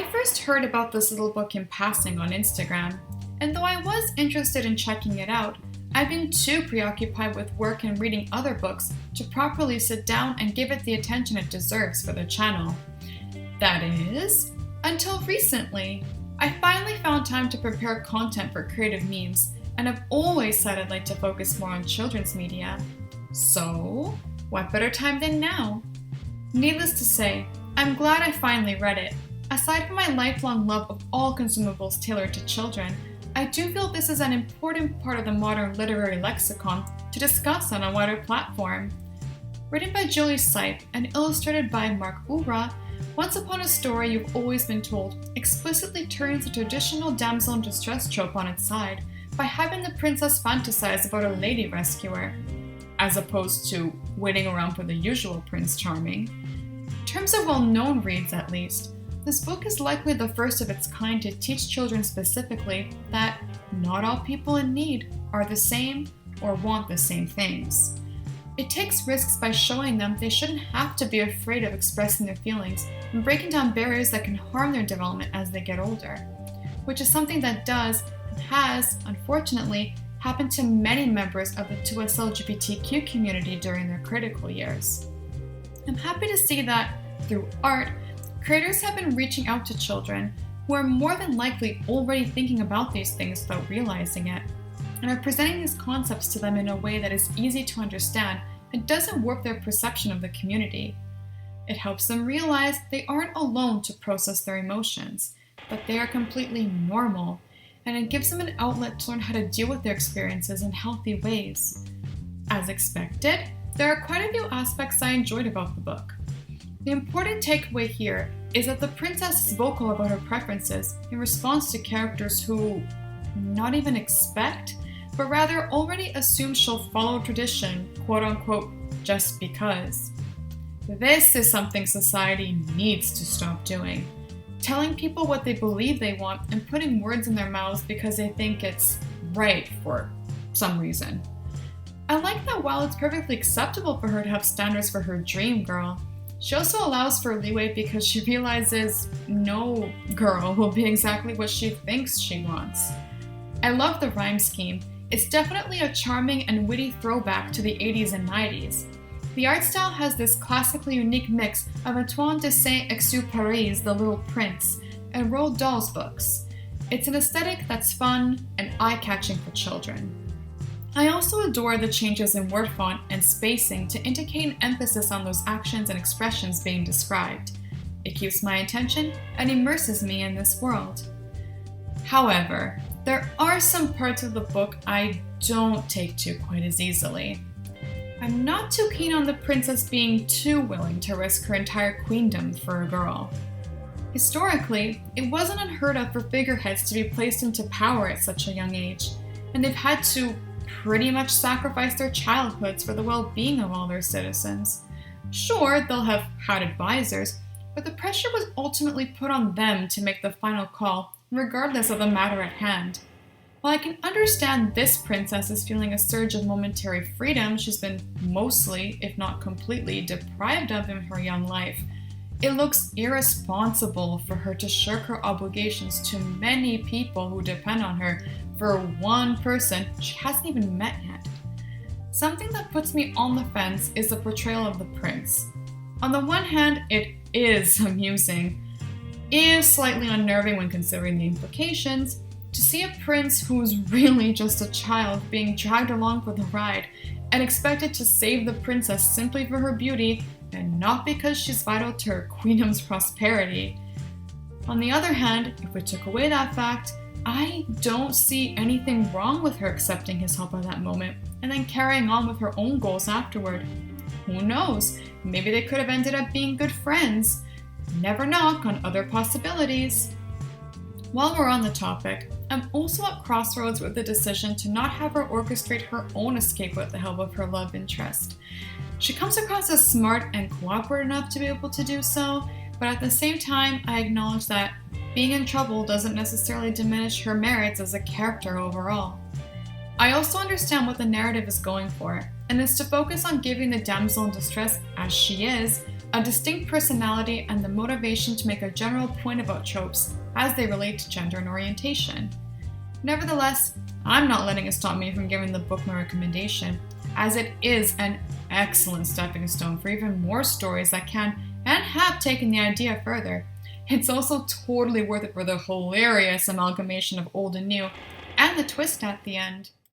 first heard about this little book in passing on Instagram, and though I was interested in checking it out, I've been too preoccupied with work and reading other books to properly sit down and give it the attention it deserves for the channel. That is, until recently. I finally found time to prepare content for creative memes, and I've always said I'd like to focus more on children's media. So, what better time than now? Needless to say, I'm glad I finally read it. Aside from my lifelong love of all consumables tailored to children, I do feel this is an important part of the modern literary lexicon to discuss on a wider platform. Written by Julie Sipe and illustrated by Mark Ura, Once Upon a Story You've Always Been Told explicitly turns the traditional damsel in distress trope on its side by having the princess fantasize about a lady rescuer, as opposed to waiting around for the usual Prince Charming. In terms of well-known reads at least, this book is likely the first of its kind to teach children specifically that not all people in need are the same or want the same things. It takes risks by showing them they shouldn't have to be afraid of expressing their feelings and breaking down barriers that can harm their development as they get older, which is something that does and has, unfortunately, happened to many members of the 2S LGBTQ community during their critical years. I'm happy to see that, through art, creators have been reaching out to children who are more than likely already thinking about these things without realizing it, and are presenting these concepts to them in a way that is easy to understand and doesn't warp their perception of the community. It helps them realize they aren't alone to process their emotions, but they are completely normal, and it gives them an outlet to learn how to deal with their experiences in healthy ways. As expected, there are quite a few aspects I enjoyed about the book. The important takeaway here is that the princess is vocal about her preferences in response to characters who not even expect, but rather already assume she'll follow tradition, quote-unquote, just because. This is something society needs to stop doing. Telling people what they believe they want and putting words in their mouths because they think it's right for some reason. I like that while it's perfectly acceptable for her to have standards for her dream girl, she also allows for leeway because she realizes no girl will be exactly what she thinks she wants. I love the rhyme scheme. It's definitely a charming and witty throwback to the 80s and 90s. The art style has this classically unique mix of Antoine de Saint-Exupéry's The Little Prince and Roald Dahl's books. It's an aesthetic that's fun and eye-catching for children. I also adore the changes in word font and spacing to indicate an emphasis on those actions and expressions being described. It keeps my attention and immerses me in this world. However, there are some parts of the book I don't take to quite as easily. I'm not too keen on the princess being too willing to risk her entire queendom for a girl. Historically, it wasn't unheard of for figureheads to be placed into power at such a young age, and they've had to pretty much sacrifice their childhoods for the well-being of all their citizens. Sure, they'll have had advisors, but the pressure was ultimately put on them to make the final call, regardless of the matter at hand. While I can understand this princess is feeling a surge of momentary freedom she's been mostly, if not completely, deprived of in her young life, it looks irresponsible for her to shirk her obligations to many people who depend on her for one person she hasn't even met yet. Something that puts me on the fence is the portrayal of the prince. On the one hand, it is amusing, is slightly unnerving when considering the implications, to see a prince who's really just a child being dragged along for the ride and expected to save the princess simply for her beauty and not because she's vital to her queendom's prosperity. On the other hand, if we took away that fact, I don't see anything wrong with her accepting his help at that moment and then carrying on with her own goals afterward. Who knows? Maybe they could have ended up being good friends. Never knock on other possibilities. While we're on the topic, I'm also at crossroads with the decision to not have her orchestrate her own escape with the help of her love interest. She comes across as smart and cooperative enough to be able to do so, but at the same time, I acknowledge that being in trouble doesn't necessarily diminish her merits as a character overall. I also understand what the narrative is going for, and is to focus on giving the damsel in distress, as she is, a distinct personality, and the motivation to make a general point about tropes as they relate to gender and orientation. Nevertheless, I'm not letting it stop me from giving the book my recommendation, as it is an excellent stepping stone for even more stories that can and have taken the idea further. It's also totally worth it for the hilarious amalgamation of old and new, and the twist at the end.